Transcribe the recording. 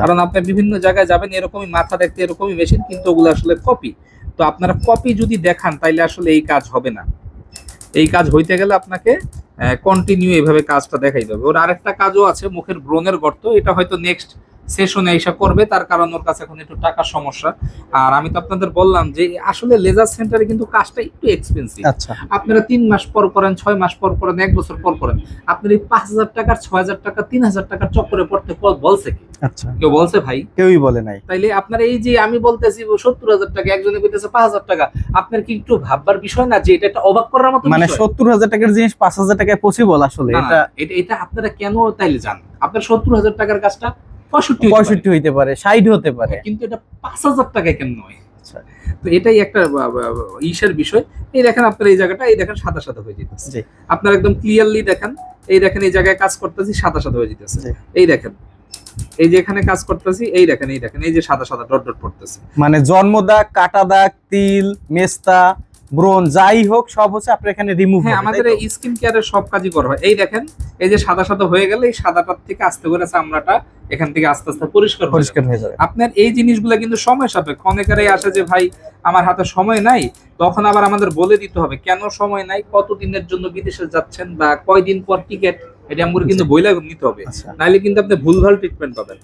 কারণ আপনি বিভিন্ন জায়গায় যাবেন এরকমই মাথা দেখতে এরকমই মেশিন, কিন্তু ওগুলো আসলে কপি। তো আপনারা কপি যদি দেখান তাইলে আসলে এই কাজ হবে না। এই কাজ হইতে গেলে আপনাকে কন্টিনিউ এইভাবে কাজটা দেখাইতে হবে। ওর আরেকটা কাজও আছে, মুখের ব্রণের গর্ত, এটা হয়তো নেক্সট সেশনে এসে করবে, তার কারণ ওর কাছে এখন একটু টাকার সমস্যা। আর আমি তো আপনাদের বললাম যে আসলে লেজার সেন্টারে কিন্তু কাজটা একটু এক্সপেন্সিভ। আচ্ছা, আপনারা 3 মাস পর করেন, 6 মাস পর করেন, 1 বছর পর করেন, আপনার এই 5,000 টাকার, 6,000 টাকা, 3,000 টাকার চক্করে পড়তে বলছে কি? আচ্ছা, কেউ বলছে ভাই? কেউই বলে নাই। তাইলে আপনার এই যে আমি বলতেছি 70,000 টাকা, একজনে কইতেছে 5,000 টাকা, আপনার কি একটু ভাববার বিষয় না যে এটা একটা অবাক করার মতো মানে বিষয়? 70,000 টাকার জিনিস 5,000 টাকায় পসিবল আসলে? না, এটা না, এটা আপনারা কেন তাইলে জান? আপনার 70,000 টাকার কাজটা 65 65 হইতে পারে, 60 হতে পারে। কিন্তু এটা 5,000 টাকায় কেন নয়? আচ্ছা, তো এটাই একটা ইসের বিষয়। এই দেখেন আপনার এই জায়গাটা, এই দেখেন সাদা সাদা হয়ে যেতেছে। জি, আপনার একদম ক্লিয়ারলি দেখেন, এই দেখেন এই জায়গায় কাজ করতেছি সাদা সাদা হয়ে যেতেছে। জি। এই দেখেন, এই যে এখানে কাজ করতেছি, এই দেখেন, এই দেখেন, এই যে সাদা সাদা ডট ডট পড়তেছে। মানে জন্ম দাগ, কাটা দাগ, তিল, মেস্তা, ব্রণ যাই হোক সব হচ্ছে আপনার এখানে রিমুভ হ্যাঁ, হবে, আমাদের তাই তো? এই স্কিন কেয়ারের সব কাজই করা হয়। এই দেখেন, এই যে সাদা সাদা হয়ে গেলে এই সাদাটার থেকে আস্তে করে চামড়াটা এখান থেকে আস্তে আস্তে পরিষ্কার হয়ে যাবে। পরিষ্কার হয়ে যাবে। আপনার এই জিনিসগুলো কিন্তু সময় সাপেক্ষ। অনেকেরই আসে যে ভাই আমার হাতে সময় নাই, তখন আবার আমাদের বলে দিতে হবে কেন সময় নাই, কতদিনের জন্য বিদেশে যাচ্ছেন বা কয়দিন পর টিকিট, এটা আমাদের কিন্তু বইলা নিতে হবে। আচ্ছা। নাইলে কিন্তু আপনি ভুলভাল ট্রিটমেন্ট পাবেন।